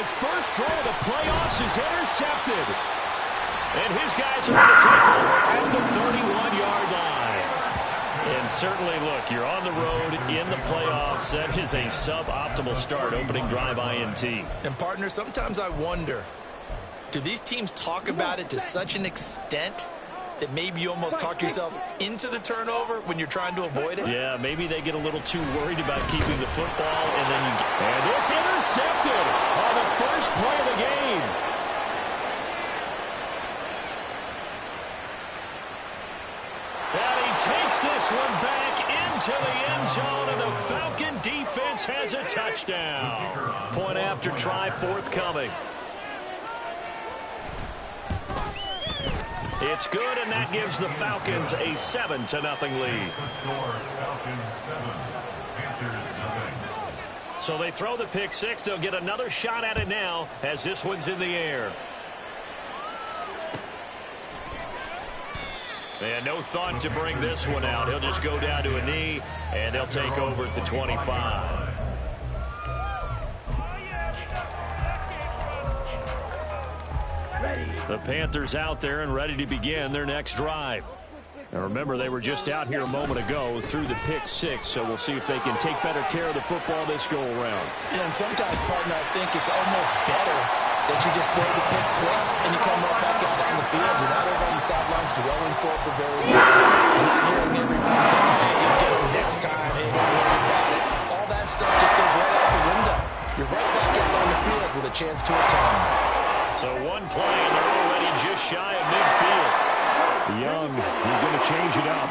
his first throw of the playoffs is intercepted. And his guys are going to take over at the 31-yard line. And certainly, look, you're on the road in the playoffs. That is a suboptimal start, opening drive INT. And, partner, sometimes I wonder, do these teams talk about it to such an extent that maybe you almost talk yourself into the turnover when you're trying to avoid it? Yeah, maybe they get a little too worried about keeping the football, and then you get... And it's intercepted on the first play of the game. And he takes this one back into the end zone, and the Falcon defense has a touchdown. Point after try forthcoming. It's good, and that gives the Falcons a 7-0 lead. So they throw the pick six. They'll get another shot at it now as this one's in the air. And no thought to bring this one out. He'll just go down to a knee, and they'll take over at the 25. The Panthers out there and ready to begin their next drive. Now remember, they were just out here a moment ago through the pick six, so we'll see if they can take better care of the football this go around. Yeah, and sometimes, partner, I think it's almost better that you just throw the pick six and you come right back out on the field. You're not over on the sidelines dwelling for very long. You're not hearing everyone saying, hey, you'll get it next time, hey, don't worry about it. All that stuff just goes right out the window. You're right back out on the field with a chance to atone. So one play, and they're already just shy of midfield. Young, he's going to change it up.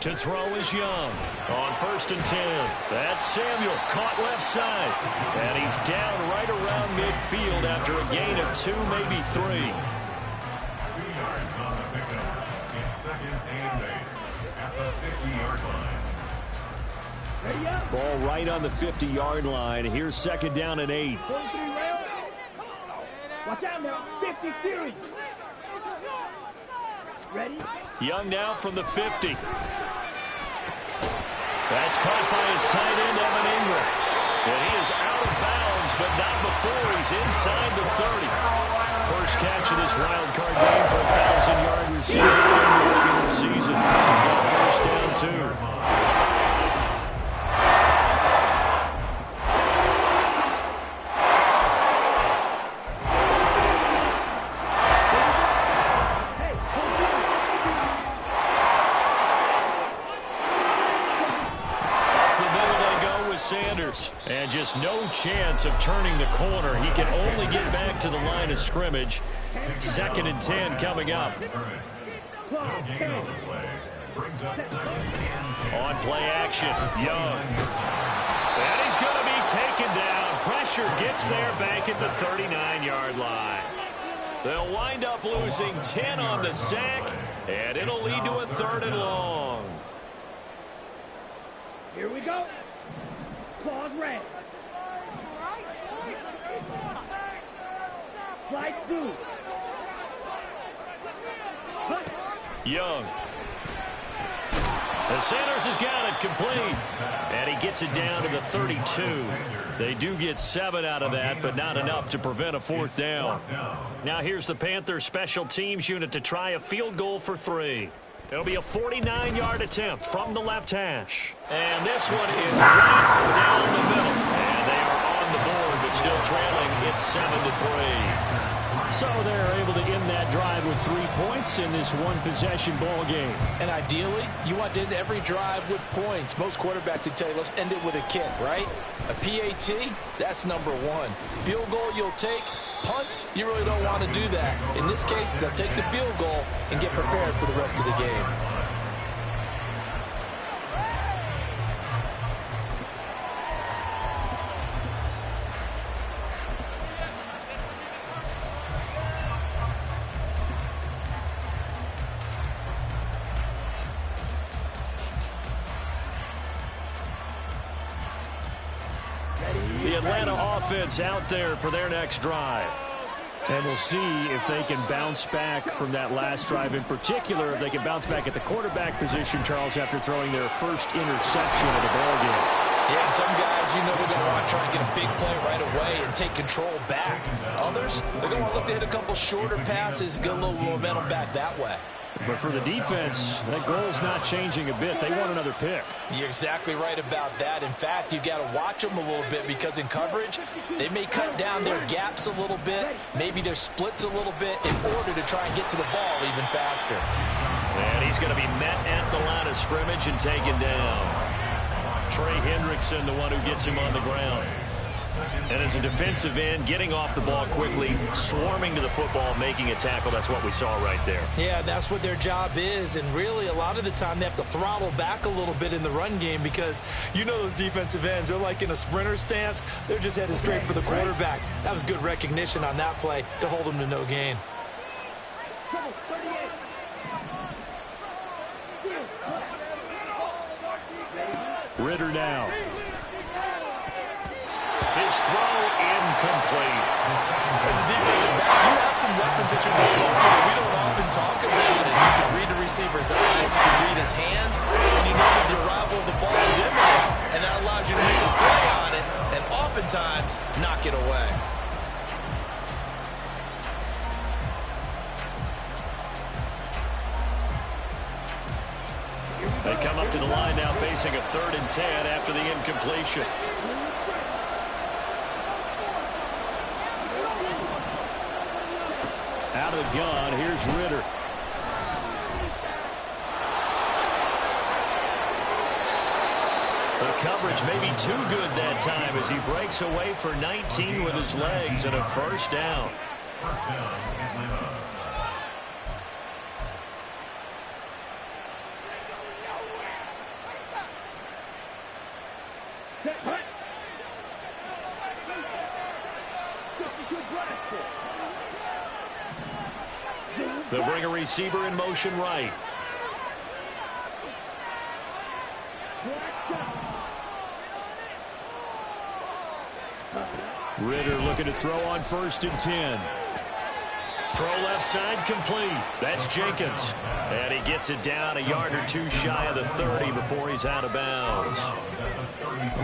To throw is Young. On 1st and 10. That's Samuel, caught left side. And he's down right around midfield after a gain of 2, maybe 3. 2 yards on the pickup. It's 2nd and 8 at the 50-yard line. Ball right on the 50-yard line. Here's 2nd down and 8. Watch out now. 50 series. Ready? Young now from the 50. That's caught by his tight end, Evan Ingram. And he is out of bounds, but not before he's inside the 30. First catch of this wild card game for a 1,000-yard receiver in the regular season. He's got a first down, too. And just no chance of turning the corner. He can only get back to the line of scrimmage. 2nd and 10 coming up. On play action, Young. And he's going to be taken down. Pressure gets there back at the 39-yard line. They'll wind up losing 10 on the sack, and it'll lead to a 3rd and long. Here we go. Claws red. Slide through. Young. And Sanders has got it complete. And he gets it down to the 32. They do get 7 out of that, but not enough to prevent a 4th down. Now here's the Panthers special teams unit to try a field goal for 3. It'll be a 49-yard attempt from the left hash. And this one is right down the middle. And they are on the board, but still trailing. It's 7-3. So they're able to end that drive with 3 points in this one-possession ball game. And ideally, you want to end every drive with points. Most quarterbacks would tell you, let's end it with a kick, right? A PAT, that's number 1. Field goal you'll take. Punts, you really don't want to do that. In this case, they'll take the field goal and get prepared for the rest of the game. The Atlanta offense out there for their next drive. And we'll see if they can bounce back from that last drive in particular, if they can bounce back at the quarterback position, Charles, after throwing their first interception of the ballgame. Yeah, and some guys, you know, they're going to want to try to get a big play right away and take control back. Others, they're going to want to look to hit a couple shorter passes, get a little momentum back that way. But for the defense, that goal's not changing a bit. They want another pick. You're exactly right about that. In fact, you've got to watch them a little bit because in coverage, they may cut down their gaps a little bit, maybe their splits a little bit in order to try and get to the ball even faster. And he's going to be met at the line of scrimmage and taken down. Trey Hendrickson, the one who gets him on the ground. And as a defensive end, getting off the ball quickly, swarming to the football, making a tackle, that's what we saw right there. Yeah, that's what their job is, and really a lot of the time they have to throttle back a little bit in the run game because you know those defensive ends, they're like in a sprinter stance. They're just headed straight for the quarterback. That was good recognition on that play to hold them to no gain. Ritter now. His throw incomplete. As a defensive back, you have some weapons at your disposal that we don't often talk about. And you can read the receiver's eyes, you can read his hands, and you know that the arrival of the ball is imminent, and that allows you to make a play on it, and oftentimes knock it away. They come up to the line now facing a 3rd and 10 after the incompletion. Out of the gun, here's Ritter. The coverage may be too good that time as he breaks away for 19 with his legs and a first down. First down, Atlanta. They'll bring a receiver in motion right. Ritter looking to throw on 1st and 10. Throw left side complete. That's Jenkins. And he gets it down a yard or two shy of the 30 before he's out of bounds.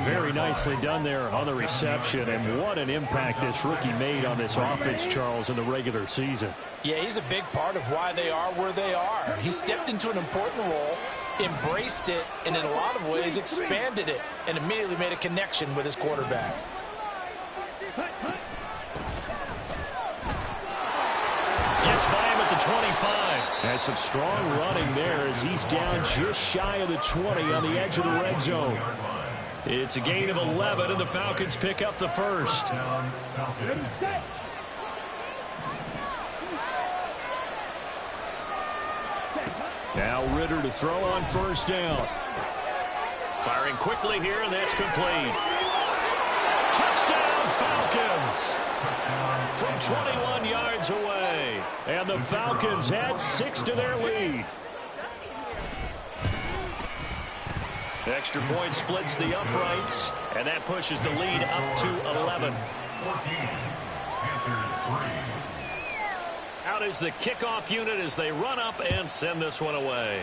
Very nicely done there on the reception. And what an impact this rookie made on this offense, Charles, in the regular season. Yeah, he's a big part of why they are where they are. He stepped into an important role, embraced it, and in a lot of ways expanded it, and immediately made a connection with his quarterback. Gets by him at the 25. Has some strong running there as he's down just shy of the 20 on the edge of the red zone. It's a gain of 11, and the Falcons pick up the first. Now Ritter to throw on 1st down. Firing quickly here, and that's complete. Touchdown, Falcons! From 21 yards away. And the Falcons add 6 to their lead. Extra point splits the uprights, and that pushes the lead up to 11. 14, Panthers 3. Out is the kickoff unit as they run up and send this one away.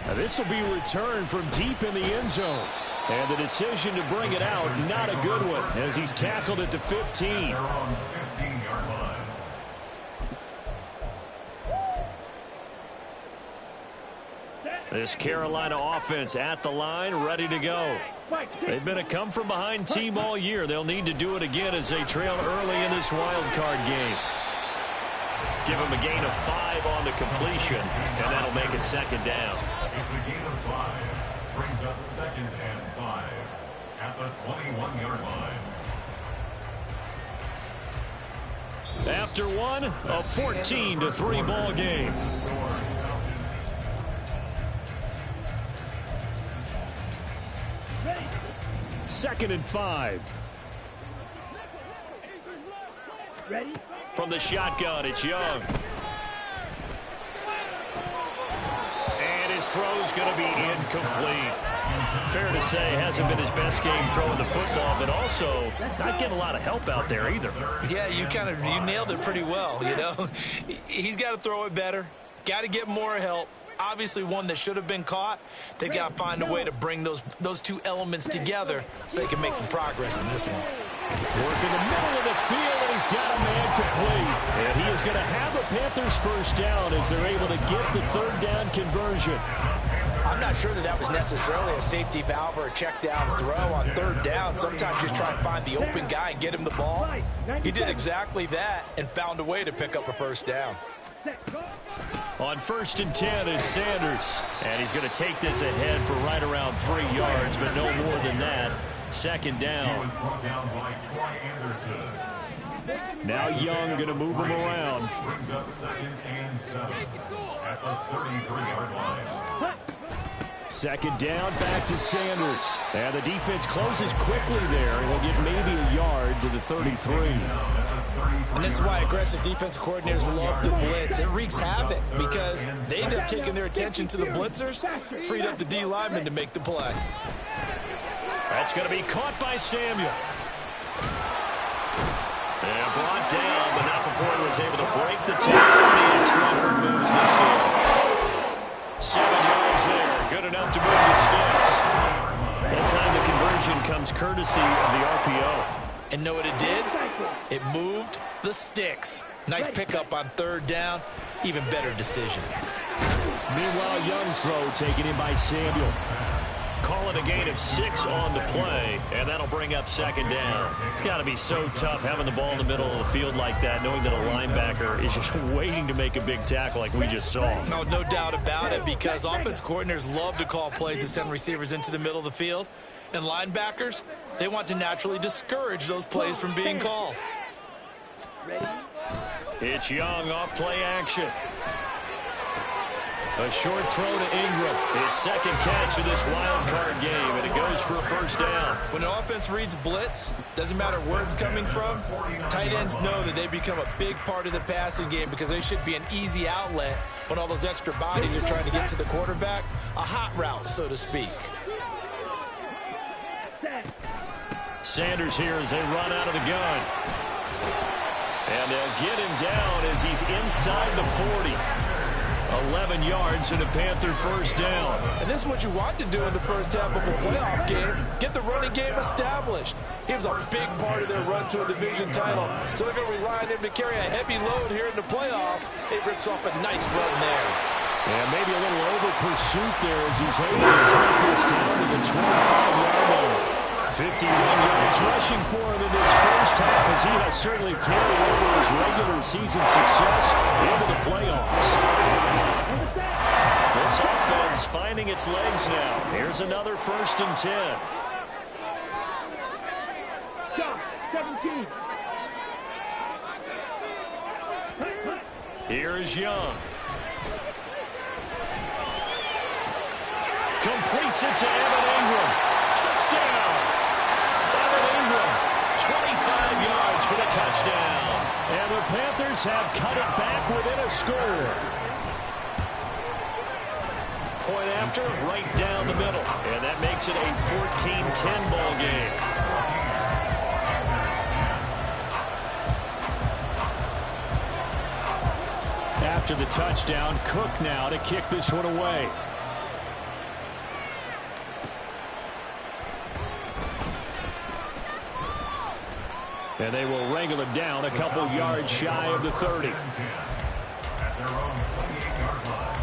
Now this will be returned from deep in the end zone. And the decision to bring it out, not a good one, as he's tackled at the 15. They're on the 15-yard line. This Carolina offense at the line, ready to go. They've been a come-from-behind team all year. They'll need to do it again as they trail early in this wild card game. Give them a gain of 5 on the completion, and that'll make it 2nd down. It's a gain of 5. Brings up 2nd and 5 at the 21-yard line. After one, a 14-3 ball game. 2nd and 5. Ready? From the shotgun, it's Young. And his throw's going to be incomplete. Fair to say, hasn't been his best game throwing the football, but also not getting a lot of help out there either. Yeah, you nailed it pretty well, you know. He's got to throw it better, got to get more help. Obviously one that should have been caught. They've got to find a way to bring those two elements together so they can make some progress in this one. Work in the middle of the field, and he's got a man complete. And he is going to have a Panthers first down as they're able to get the third down conversion. I'm not sure that was necessarily a safety valve or a check down throw on third down. Sometimes just try and find the open guy and get him the ball. He did exactly that and found a way to pick up a first down. On 1st and 10, it's Sanders. And he's going to take this ahead for right around 3 yards, but no more than that. Second down. Now Young going to move him around. Brings up 2nd and 7 at the 33-yard line. Second down, back to Sanders. And the defense closes quickly there. He'll get maybe a yard to the 33. And this is why aggressive defensive coordinators love to blitz. It wreaks havoc because they end up taking their attention to the blitzers, freed up the D lineman to make the play. That's going to be caught by Samuel. And brought down, but not before he was able to break the tackle. And Trafford moves the sticks. 7 yards there. Good enough to move the sticks. That time the conversion comes courtesy of the RPO. And know what it did? It moved the sticks. Nice pickup on third down. Even better decision. Meanwhile, Young's throw taken in by Samuel. Calling a gain of 6 on the play, and that'll bring up second down. It's got to be so tough having the ball in the middle of the field like that, knowing that a linebacker is just waiting to make a big tackle like we just saw. No doubt about it, because offense coordinators love to call plays to send receivers into the middle of the field. And linebackers, they want to naturally discourage those plays from being called. It's Young off play action. A short throw to Ingram. His second catch of this wild card game, and it goes for a first down. When the offense reads blitz, doesn't matter where it's coming from, tight ends know that they become a big part of the passing game because they should be an easy outlet when all those extra bodies are trying to get to the quarterback. A hot route, so to speak. Sanders here as they run out of the gun. And they'll get him down as he's inside the 40. 11 yards and a Panther first down. And this is what you want to do in the first half of a playoff game. Get the running game established. He was a big part of their run to a division title. So they're going to rely on him to carry a heavy load here in the playoffs. He rips off a nice run there. And maybe a little over pursuit there as he's able to take this down to the 25-yard line. 51 yards rushing for him in this first half as he has certainly carried over his regular season success into the playoffs. This offense finding its legs now. Here's another 1st and 10. 17. Here's Young. Completes it to Evan Ingram. Touchdown. Evan Ingram, 25 yards for the touchdown. And the Panthers have cut it back within a score. Point after, right down the middle. And that makes it a 14-10 ball game. After the touchdown, Cook now to kick this one away. And they will wrangle it down a couple yards shy of the 30. At their own 28-yard line.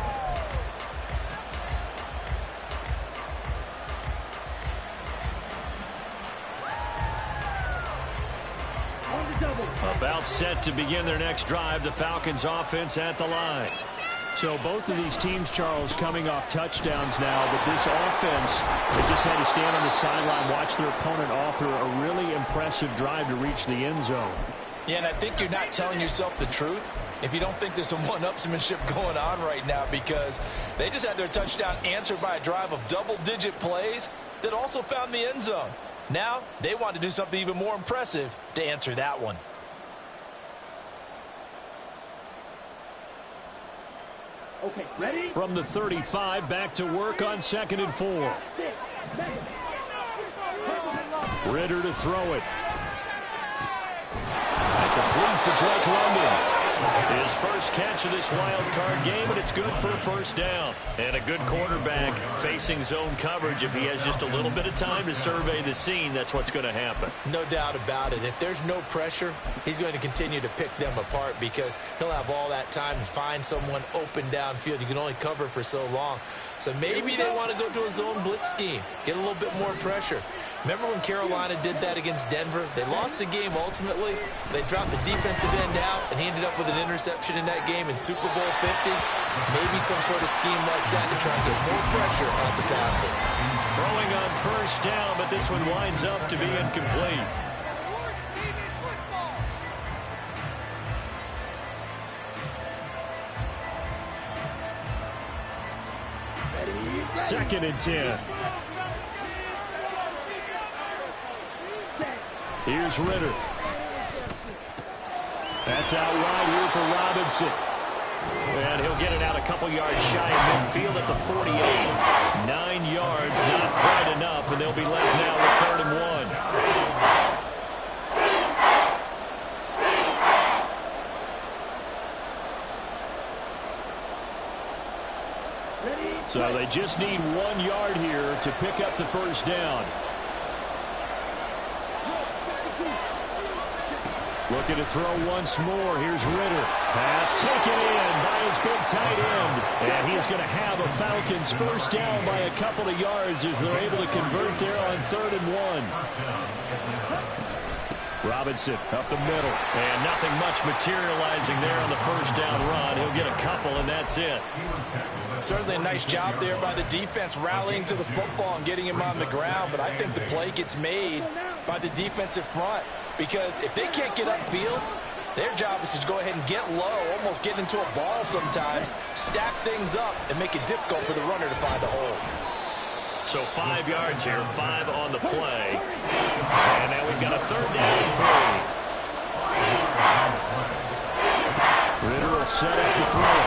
About set to begin their next drive, the Falcons offense at the line. So both of these teams, Charles, coming off touchdowns now, but this offense, they just had to stand on the sideline, watch their opponent author a really impressive drive to reach the end zone. Yeah, and I think you're not telling yourself the truth if you don't think there's some one-upsmanship going on right now, because they just had their touchdown answered by a drive of double-digit plays that also found the end zone. Now they want to do something even more impressive to answer that one. Okay, ready? From the 35, back to work on 2nd and 4. Ritter to throw it. And complete to Drake London. His first catch of this wild card game, and it's good for a first down. And a good quarterback facing zone coverage. If he has just a little bit of time to survey the scene, that's what's going to happen. No doubt about it. If there's no pressure, he's going to continue to pick them apart because he'll have all that time to find someone open downfield. You can only cover for so long. So maybe they want to go to a zone blitz scheme, get a little bit more pressure. Remember when Carolina did that against Denver? They lost the game ultimately. They dropped the defensive end out, and he ended up with an interception in that game in Super Bowl 50. Maybe some sort of scheme like that to try and get more pressure on the passer. Throwing on first down, but this one winds up to be incomplete. Second and 10. Here's Ritter. That's out wide here for Robinson. And he'll get it out a couple yards shy of midfield at the 48. 9 yards, not quite enough, and they'll be left now with 3rd and 1. So they just need 1 yard here to pick up the first down. Looking to throw once more. Here's Ritter. Pass taken in by his big tight end. And he's going to have a Falcons first down by a couple of yards as they're able to convert there on 3rd and 1. Robinson up the middle. And nothing much materializing there on the first down run. He'll get a couple, and that's it. Certainly a nice job there by the defense rallying to the football and getting him on the ground. But I think the play gets made by the defensive front. Because if they can't get upfield, their job is to go ahead and get low, almost get into a ball sometimes, stack things up, and make it difficult for the runner to find a hole. So 5 yards here, 5 on the play. And now we've got a 3rd down and 3. Ritter will set up to throw.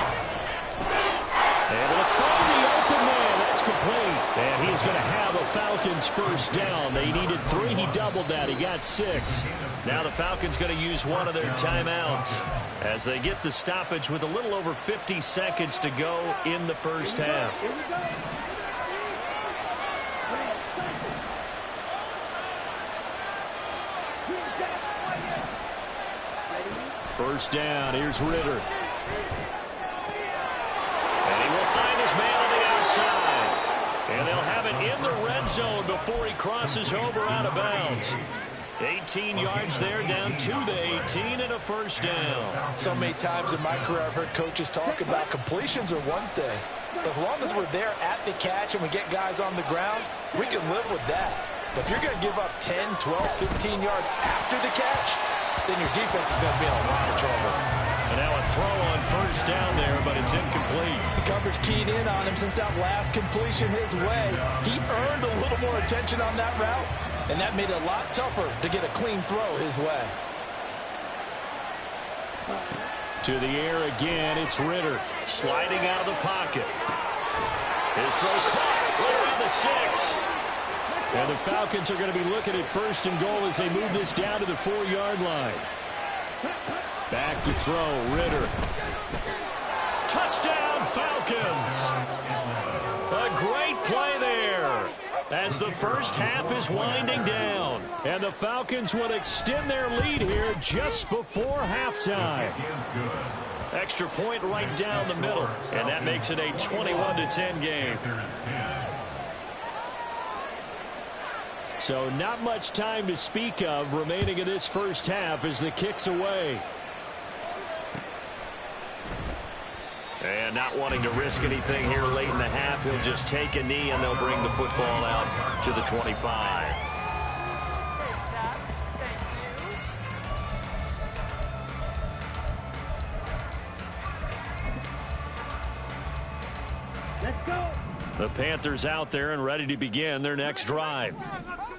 Able to find the open man. That's complete. And he's going to have a Falcons first down. They needed 3. He doubled that. He got 6. Now the Falcons going to use one of their timeouts as they get the stoppage with a little over 50 seconds to go in the first half. First down. Here's Ritter. And he will find his man on the outside. And they'll have it in the red zone before he crosses over out of bounds. 18 yards there, down to the 18, and a first down. So many times in my career I've heard coaches talk about completions are one thing. As long as we're there at the catch and we get guys on the ground, we can live with that. But if you're going to give up 10, 12, 15 yards after the catch, then your defense is going to be in a lot of trouble. And now a throw on first down there, but it's incomplete. The coverage keyed in on him since that last completion his way. He earned a little more attention on that route, and that made it a lot tougher to get a clean throw his way. To the air again, it's Ritter. Sliding out of the pocket. His throw caught right around the 6. And the Falcons are going to be looking at first and goal as they move this down to the 4-yard line. Back to throw, Ritter. Touchdown, Falcons! A great play there as the first half is winding down. And the Falcons would extend their lead here just before halftime. Extra point right down the middle. And that makes it a 21-10 game. So not much time to speak of remaining in this first half as the kick's away. And not wanting to risk anything here late in the half, he'll just take a knee and they'll bring the football out to the 25. Let's go. The Panthers out there and ready to begin their next drive.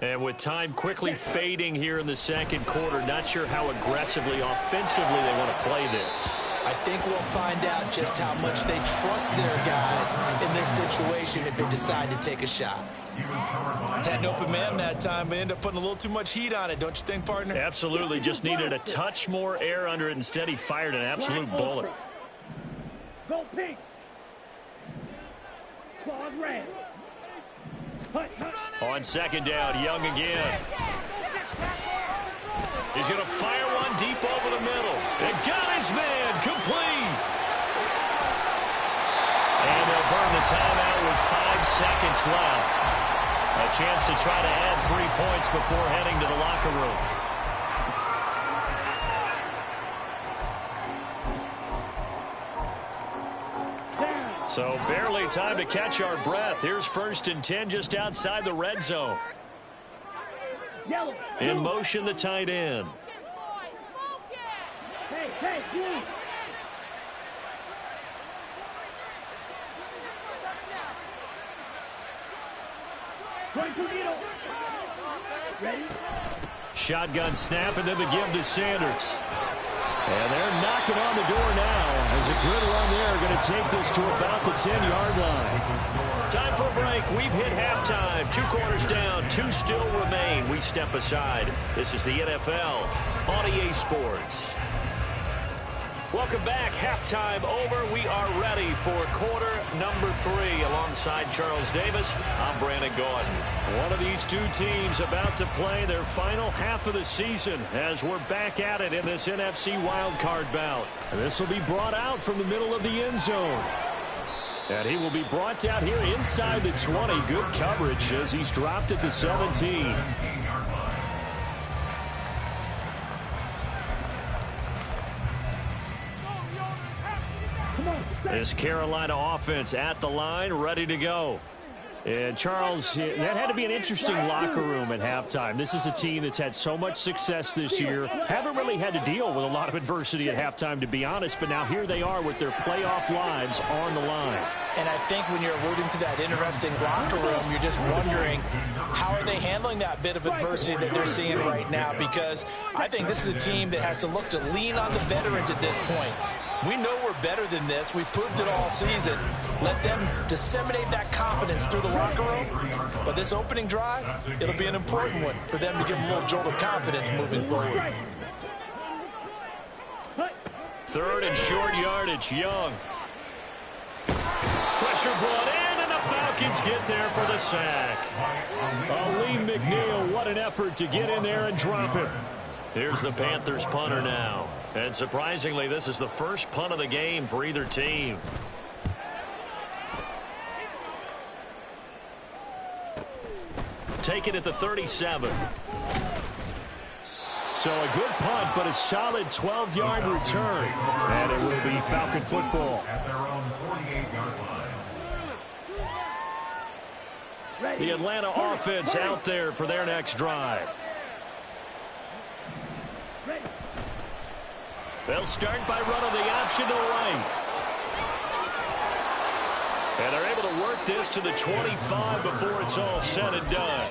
And with time quickly fading here in the second quarter, not sure how aggressively, offensively they want to play this. I think we'll find out just how much they trust their guys in this situation if they decide to take a shot. Had an open man that time, but ended up putting a little too much heat on it, don't you think, partner? Absolutely. Just needed a touch more air under it. Instead, he fired an absolute bullet. Go pink. Claws red. On second down, Young again. He's going to fire one deep over the middle. And got his man complete. And they'll burn the timeout with 5 seconds left. A chance to try to add 3 points before heading to the locker room. So barely time to catch our breath. Here's 1st and 10 just outside the red zone. In motion, the tight end. Hey, blue. Ready? Shotgun snap, and then the give to Sanders. And they're knocking on the door now. There's a good run there. Going to take this to about the 10-yard line. Time for a break. We've hit halftime. 2 quarters down. 2 still remain. We step aside. This is the NFL on EA Sports. Welcome back. Halftime over. We are ready for quarter number 3. Alongside Charles Davis, I'm Brandon Gordon. One of these 2 teams about to play their final half of the season as we're back at it in this NFC wildcard bout. This will be brought out from the middle of the end zone. And he will be brought down here inside the 20. Good coverage as he's dropped at the 17. This Carolina offense at the line, ready to go. And, Charles, that had to be an interesting locker room at halftime. This is a team that's had so much success this year. Haven't really had to deal with a lot of adversity at halftime, to be honest. But now here they are with their playoff lives on the line. And I think when you're alluding to that interesting locker room, you're just wondering how are they handling that bit of adversity that they're seeing right now, because I think this is a team that has to look to lean on the veterans at this point. We know we're better than this. We've proved it all season. Let them disseminate that confidence through the locker room. But this opening drive, it'll be an important one for them to give them a little jolt of confidence moving forward. 3rd and short yardage, Young. Pressure brought in, and the Falcons get there for the sack. Aleem McNeil, what an effort to get in there and drop it. Here's the Panthers punter now. And surprisingly, this is the first punt of the game for either team. Take it at the 37. So a good punt, but a solid 12-yard return. And it will be Falcon football. At their own 48-yard line. The Atlanta offense out there for their next drive. They'll start by running the option to the right. And they're able to work this to the 25 before it's all said and done.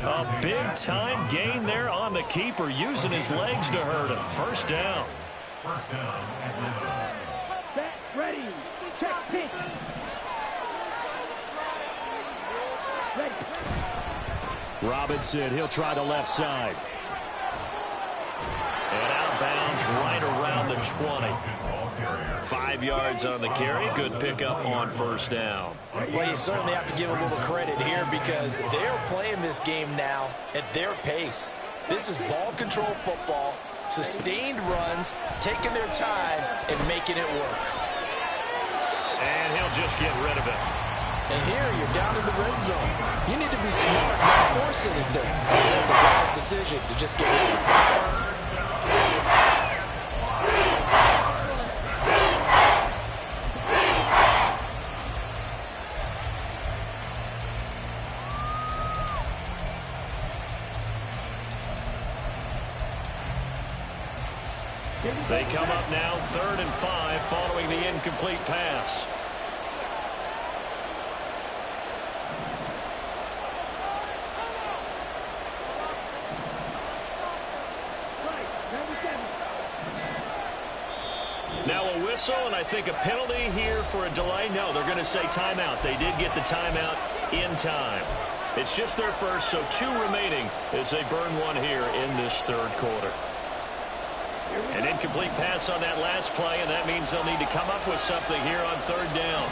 A big-time gain there on the keeper, using his legs to hurt him. First down. First down at Back ready. Check pink. Ready. Robinson, he'll try the left side. And out of bounds right around the 20. 5 yards on the carry. Good pickup on first down. Well, you certainly have to give a little credit here because they're playing this game now at their pace. This is ball control football, sustained runs, taking their time, and making it work. And he'll just get rid of it. And here you're down in the red zone. You need to be smart, not force anything. So that's a wise decision to just get rid of it. They come up now 3rd and 5 following the incomplete pass. Now a whistle, and I think a penalty here for a delay. No, they're going to say timeout. They did get the timeout in time. It's just their first, so 2 remaining as they burn one here in this third quarter. An incomplete pass on that last play, and that means they'll need to come up with something here on third down.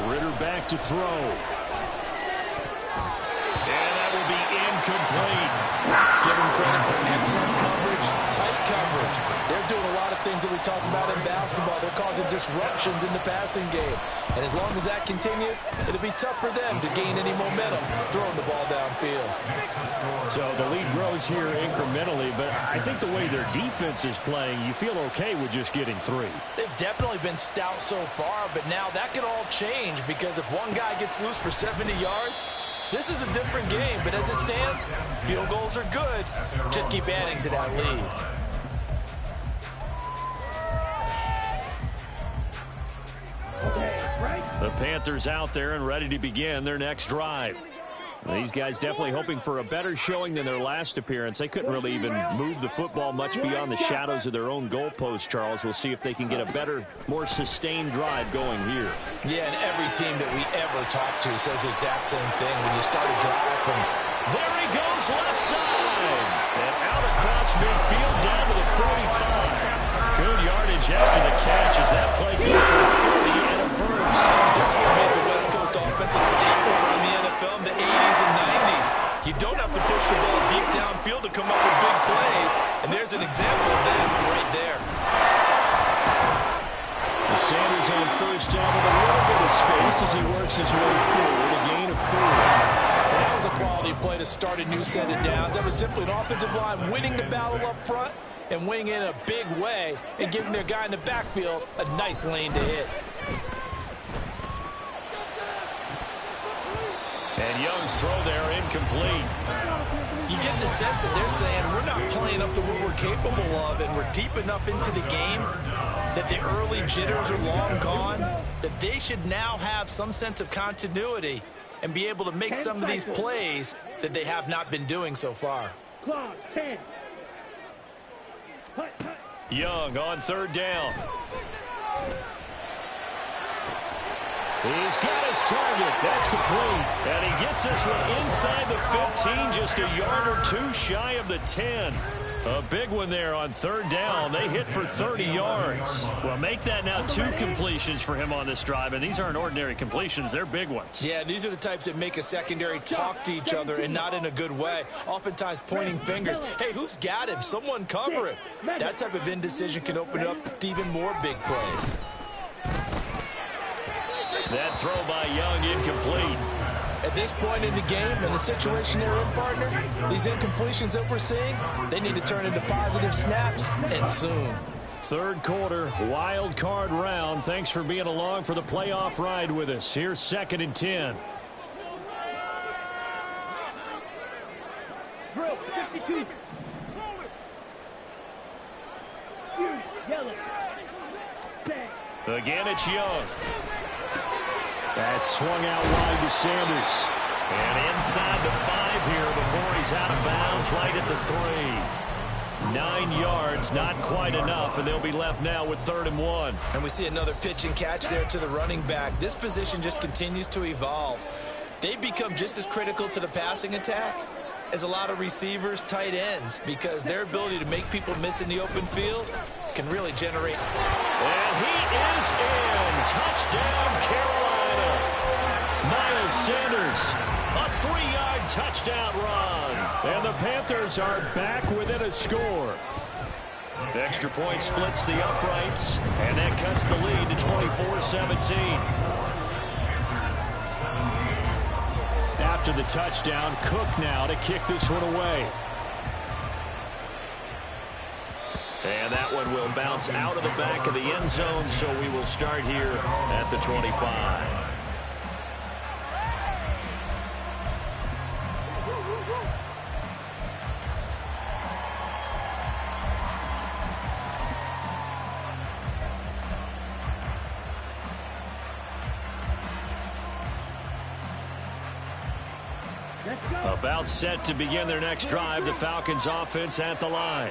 Ritter back to throw. And that will be incomplete. Give them credit for excellent coverage, tight coverage. They're doing a lot of things that we talk about in basketball. They're causing disruptions in the passing game. And as long as that continues, it'll be tough for them to gain any momentum throwing the ball downfield. So the lead grows here incrementally, but I think the way their defense is playing, you feel okay with just getting 3. They've definitely been stout so far, but now that could all change because if one guy gets loose for 70 yards, this is a different game. But as it stands, field goals are good. Just keep adding to that lead. The Panthers out there and ready to begin their next drive. These guys definitely hoping for a better showing than their last appearance. They couldn't really even move the football much beyond the shadows of their own goalpost, Charles. We'll see if they can get a better, more sustained drive going here. Yeah, and every team that we ever talk to says the exact same thing. When you start a drive from... There he goes, left side. And out across midfield down to the 45. Good yardage after the catch as that play goes for 30 and a first. This year made the West Coast offense a staple around the NFL in the 80s and 90s. You don't have to push the ball deep downfield to come up with big plays. And there's an example of that right there. Sanders on first down with a little bit of space as he works his way forward. A gain of 4. That was a quality play to start a new set of downs. That was simply an offensive line winning the battle up front and winning in a big way and giving their guy in the backfield a nice lane to hit. And Young's throw there incomplete. You get the sense that they're saying we're not playing up to what we're capable of, and we're deep enough into the game that the early jitters are long gone, that they should now have some sense of continuity and be able to make some of these plays that they have not been doing so far. Young on third down. He's got his target. That's complete. And he gets this one inside the 15, just a yard or 2 shy of the 10. A big one there on third down. They hit for 30 yards. Well, make that now 2 completions for him on this drive, and these aren't ordinary completions. They're big ones. Yeah, these are the types that make a secondary talk to each other and not in a good way. Oftentimes pointing fingers. Hey, who's got him? Someone cover him. That type of indecision can open up to even more big plays. That throw by Young incomplete. At this point in the game and the situation they're in, partner, these incompletions that we're seeing, they need to turn into positive snaps, and soon. Third quarter, wild card round. Thanks for being along for the playoff ride with us. Here's 2nd and 10. Drill 52. Yellow. Again, it's Young. That's swung out wide to Sanders. And inside the 5 here before he's out of bounds, right at the 3. 9 yards, not quite enough, and they'll be left now with 3rd and 1. And we see another pitch and catch there to the running back. This position just continues to evolve. They become just as critical to the passing attack as a lot of receivers, tight ends, because their ability to make people miss in the open field can really generate. And he is in. Touchdown, Carolina. Miles Sanders, a 3-yard touchdown run. And the Panthers are back within a score. Extra point splits the uprights, and that cuts the lead to 24-17. After the touchdown, Cook now to kick this one away. And that one will bounce out of the back of the end zone, so we will start here at the 25. Let's go. About set to begin their next drive, the Falcons offense at the line.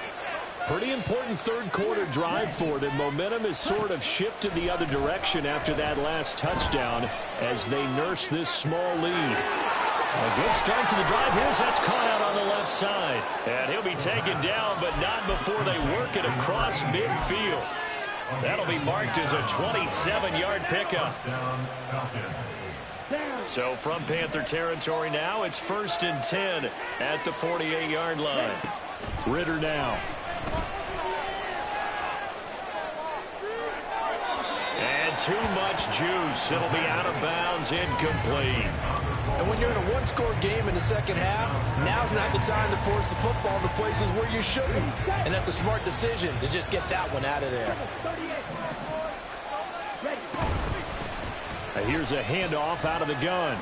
Pretty important third quarter drive for them. Momentum has sort of shifted the other direction after that last touchdown as they nurse this small lead. A good start to the drive. That's caught out on the left side. And he'll be taken down, but not before they work it across midfield. That'll be marked as a 27-yard pickup. So from Panther territory now, it's 1st and 10 at the 48-yard line. Ritter now. And too much juice. It'll be out of bounds, incomplete. And when you're in a one-score game in the second half, now's not the time to force the football to places where you shouldn't. And that's a smart decision to just get that one out of there. Here's a handoff out of the gun.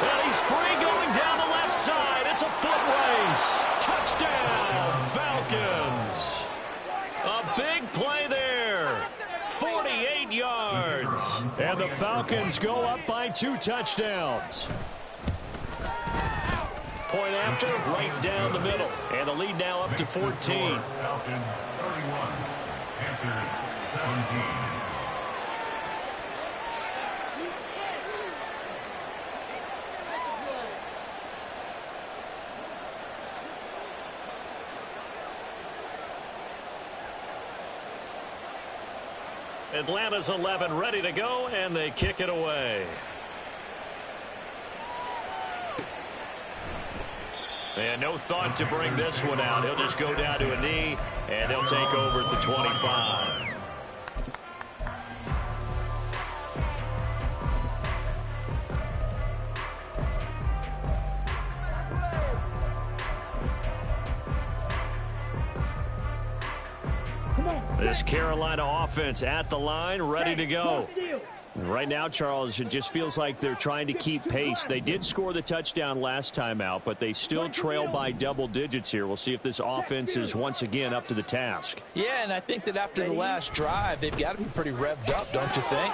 And he's free going down the left side. It's a foot race. Touchdown, Falcons. A big play there. 48 yards. And the Falcons go up by 2 touchdowns. Point after, right down the middle. And the lead now up to 14. Falcons 31, Panthers 17. Atlanta's 11 ready to go, and they kick it away. And no thought to bring this one out. He'll just go down to a knee, and they'll take over at the 25. This Carolina offense at the line, ready to go. Right now, Charles, it just feels like they're trying to keep pace. They did score the touchdown last time out, but they still trail by double digits here. We'll see if this offense is once again up to the task. Yeah, and I think that after the last drive, they've got to be pretty revved up, don't you think?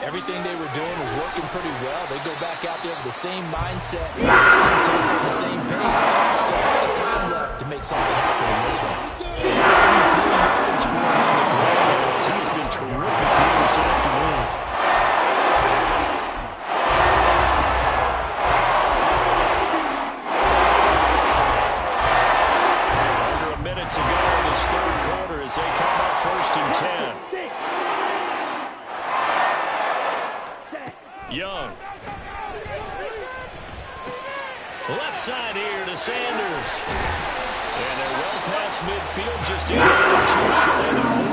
Everything they were doing was working pretty well. They go back out there with the same mindset, the same tempo, the same pace. Still a lot of time left to make something happen in this one. He's been terrific here this afternoon. Under a minute to go in this third quarter as they come up 1st and 10. Young. Left side here to Sanders. And they're well past midfield, just in too shy of the 40.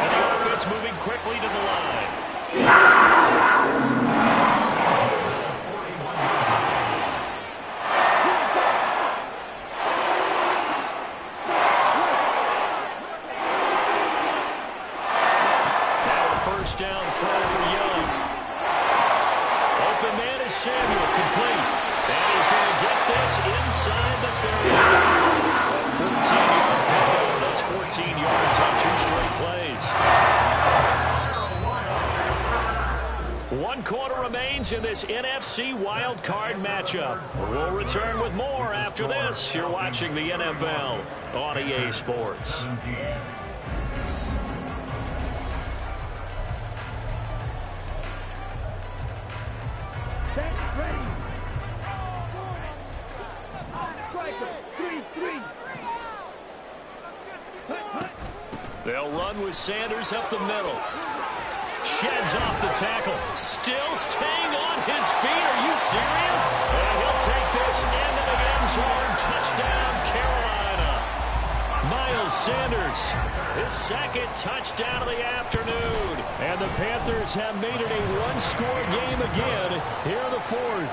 And the offense moving quickly to the line. Now a first down throw for Young. Open man is Samuel, complete. And he's going to get this inside the 30. 14-yard pickup. That's 14 yards on 2 straight plays. 1 quarter remains in this NFC Wild Card matchup. We'll return with more after this. You're watching the NFL on EA Sports. They'll run with Sanders up the middle. Sheds off the tackle. Still staying on his feet. Are you serious? And he'll take this into the end zone. Touchdown, Carolina. Miles Sanders, his 2nd touchdown of the afternoon. And the Panthers have made it a 1-score game again here in the 4th.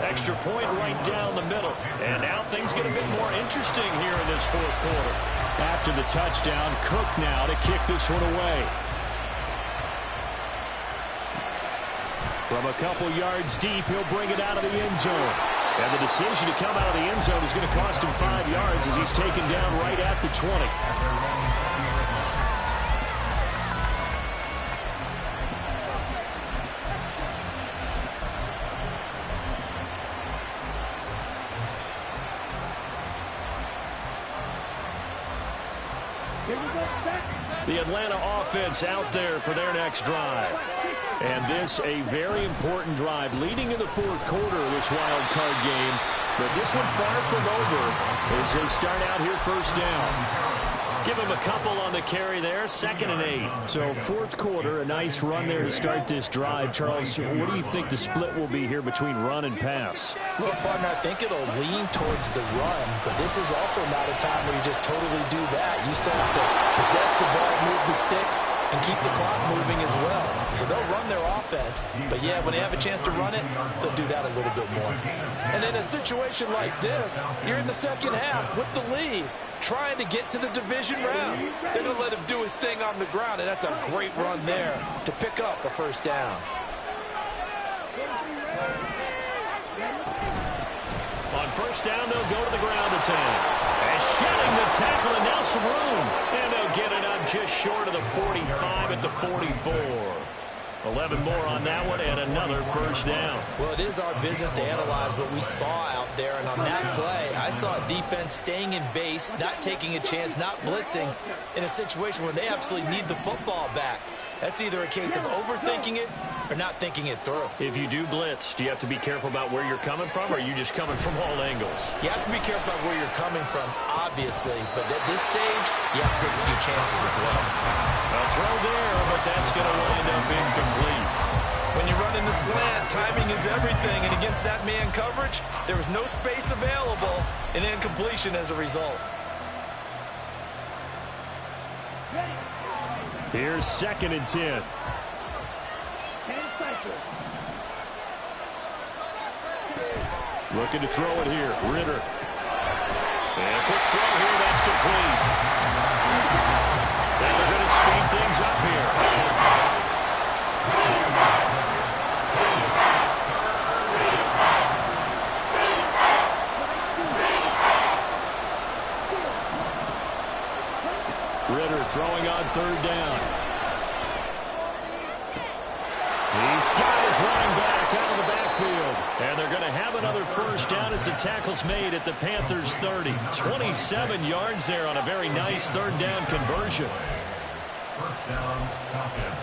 Extra point right down the middle. And now things get a bit more interesting here in this 4th quarter. After the touchdown, Cook now to kick this one away. From a couple yards deep, he'll bring it out of the end zone. And the decision to come out of the end zone is going to cost him 5 yards as he's taken down right at the 20. The Atlanta offense out there for their next drive. And this a very important drive leading in the fourth quarter of this wild card game. But this one far from over as they start out here first down. Give him a couple on the carry there, 2nd and 8. So fourth quarter, a nice run there to start this drive. Charles, what do you think the split will be here between run and pass? Well, partner, I think it'll lean towards the run, but this is also not a time where you just totally do that. You still have to possess the ball, move the sticks, and keep the clock moving as well. So they'll run their offense, but yeah, when they have a chance to run it, they'll do that a little bit more. And in a situation like this, you're in the second half with the lead, trying to get to the division round. They're going to let him do his thing on the ground, and that's a great run there to pick up a first down. On first down, they'll go to the ground attack. And shedding the tackle, and now some room. And they'll get it up just short of the 45 at the 44. 11 more on that one, and another first down. Well, it is our business to analyze what we saw out there, and on that play, I saw a defense staying in base, not taking a chance, not blitzing, in a situation where they absolutely need the football back. That's either a case of overthinking it or not thinking it through. If you do blitz, do you have to be careful about where you're coming from, or are you just coming from all angles? You have to be careful about where you're coming from, obviously, but at this stage, you have to take a few chances as well. A throw there, but that's going to wind up incomplete. When you're running the slant, timing is everything, and against that man coverage, there was no space available, and incompletion as a result. Here's 2nd and 10. Looking to throw it here. Ritter. And a quick throw here. That's complete. And they're going to speed things up here. Ritter throwing on 3rd down. He's got his running back out of the backfield. And they're going to have another first down as the tackle's made at the Panthers' 30. 27 yards there on a very nice 3rd down conversion. First down, Falcons.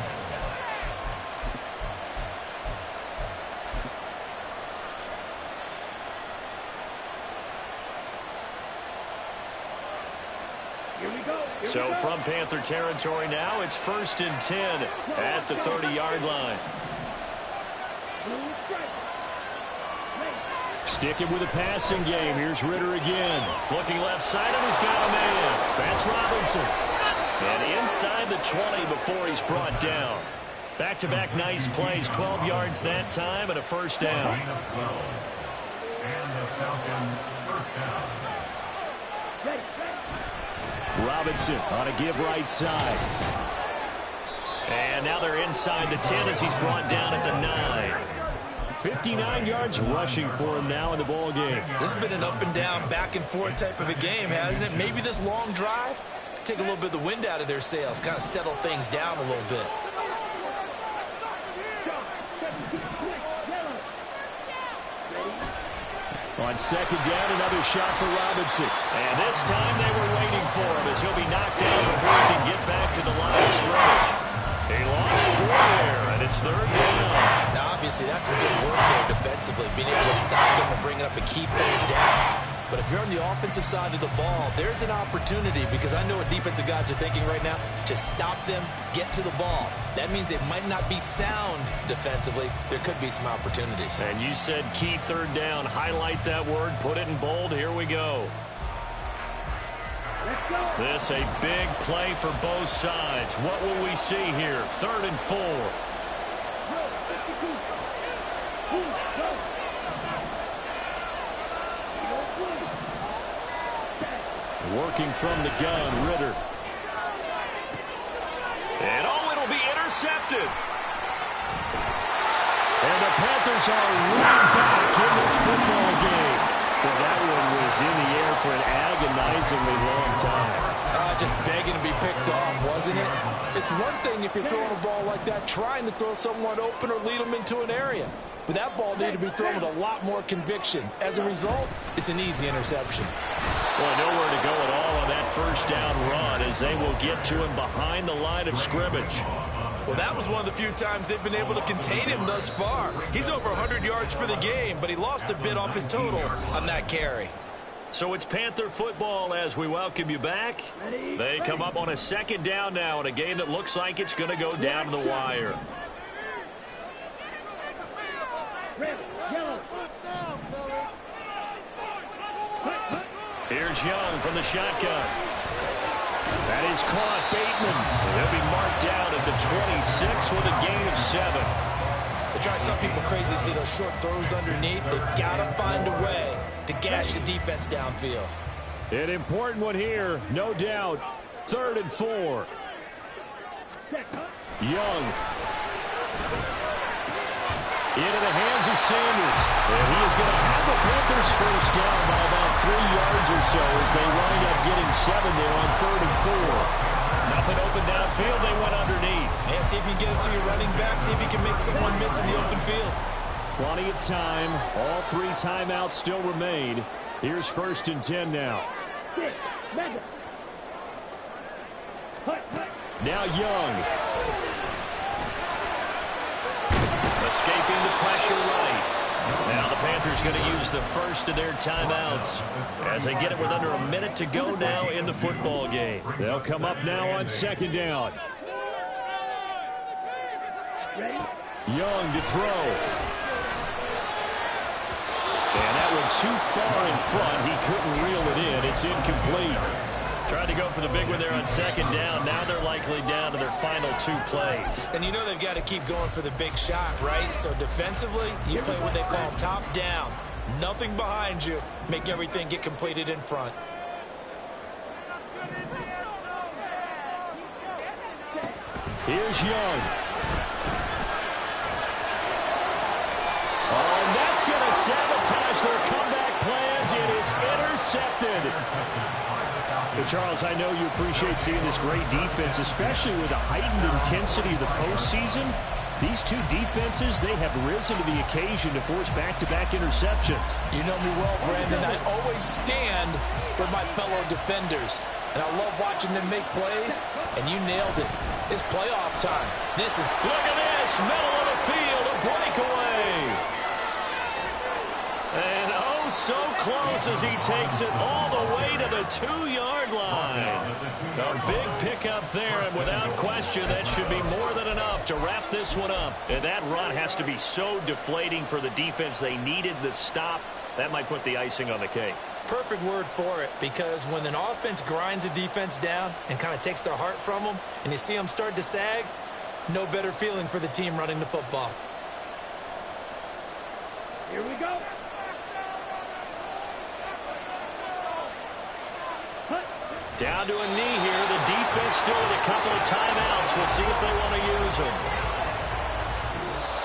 So from Panther territory now, it's 1st and 10 at the 30-yard line. Sticking with a passing game. Here's Ritter again. Looking left side, and he's got a man. That's Robinson. And inside the 20 before he's brought down. Back-to-back nice plays. 12 yards that time and a first down. And the Falcons first down. Robinson on a give right side. And now they're inside the 10 as he's brought down at the 9. 59 yards rushing for him now in the ball game. This has been an up and down, back and forth type of a game, hasn't it? Maybe this long drive could take a little bit of the wind out of their sails, kind of settle things down a little bit. On 2nd down, another shot for Robinson. And this time they were waiting for him as he'll be knocked down before he can get back to the line of scrimmage. He lost 4 there, and it's 3rd down. Now, obviously, that's some good work there defensively, being able to stop them and bring it up and keep 3rd down. But if you're on the offensive side of the ball, there's an opportunity, because I know what defensive guys are thinking right now. Just stop them, get to the ball. That means they might not be sound defensively. There could be some opportunities. And you said key 3rd down. Highlight that word, put it in bold. Here we go. This a big play for both sides. What will we see here? 3rd and 4. Working from the gun, Ritter. And it'll be intercepted. And the Panthers are right back in this football game. Well, that one was in the air for an agonizingly long time. Just begging to be picked off, wasn't it? It's one thing if you're throwing a ball like that, trying to throw someone open or lead them into an area. But that ball needed to be thrown with a lot more conviction. As a result, it's an easy interception. Boy, nowhere to go at all on that first down run as they will get to him behind the line of scrimmage. Well, that was one of the few times they've been able to contain him thus far. He's over 100 yards for the game, but he lost a bit off his total on that carry. So it's Panther football as we welcome you back. They come up on a second down now in a game that looks like it's going to go down to the wire. Here's Young from the shotgun. That is caught. Bateman. He'll be marked down at the 26 with a gain of 7. It drives some people crazy to see those short throws underneath. They've got to find a way to gash the defense downfield. An important one here, no doubt. 3rd and 4. Young. Into the hands of Sanders. And he is going to have the Panthers first down by about 3 yards or so as they wind up getting 7 there on 3rd and 4. Nothing open downfield. They went underneath. Yeah, see if you can get it to your running back. See if you can make someone miss in the open field. Plenty of time. All 3 timeouts still remain. Here's 1st and 10 now. Now Young. Escaping the pressure right. Now the Panthers going to use the first of their timeouts as they get it with under a minute to go now in the football game. They'll come up now on 2nd down. Young to throw. And that one too far in front. He couldn't reel it in. It's incomplete. Tried to go for the big one there on 2nd down. Now they're likely down to their final 2 plays. And you know they've got to keep going for the big shot, right? So defensively, you play what they call top down. Nothing behind you. Make everything get completed in front. Here's Young. Oh, and that's going to sabotage their comeback plans. It is intercepted. But Charles, I know you appreciate seeing this great defense, especially with the heightened intensity of the postseason. These 2 defenses, they have risen to the occasion to force back-to-back interceptions. You know me well, Brandon. I always stand with my fellow defenders. And I love watching them make plays, and you nailed it. It's playoff time. This is... Look at this, middle of the field, a breakaway. And oh, so close as he takes it all the way to the 2-yard line. A big pickup there, and without question, that should be more than enough to wrap this one up. And that run has to be so deflating for the defense. They needed the stop. That might put the icing on the cake. Perfect word for it, because when an offense grinds a defense down and kind of takes their heart from them, and you see them start to sag, no better feeling for the team running the football. Here we go. Down to a knee here. The defense still with a couple of timeouts. We'll see if they want to use them.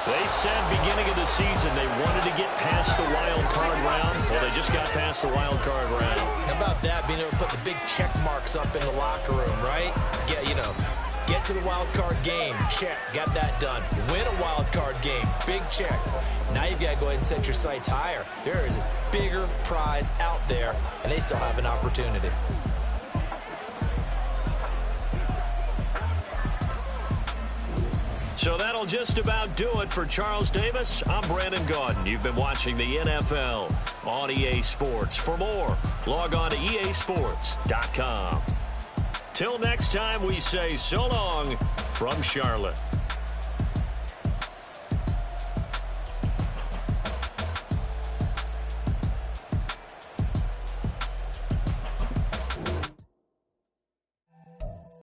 They said beginning of the season they wanted to get past the wild card round. Well, they just got past the wild card round. How about that, being able to put the big check marks up in the locker room, right? Yeah, you know, get to the wild card game, check, got that done. Win a wild card game, big check. Now you've got to go ahead and set your sights higher. There is a bigger prize out there, and they still have an opportunity. So that'll just about do it for Charles Davis. I'm Brandon Gaudin. You've been watching the NFL on EA Sports. For more, log on to easports.com. Till next time, we say so long from Charlotte.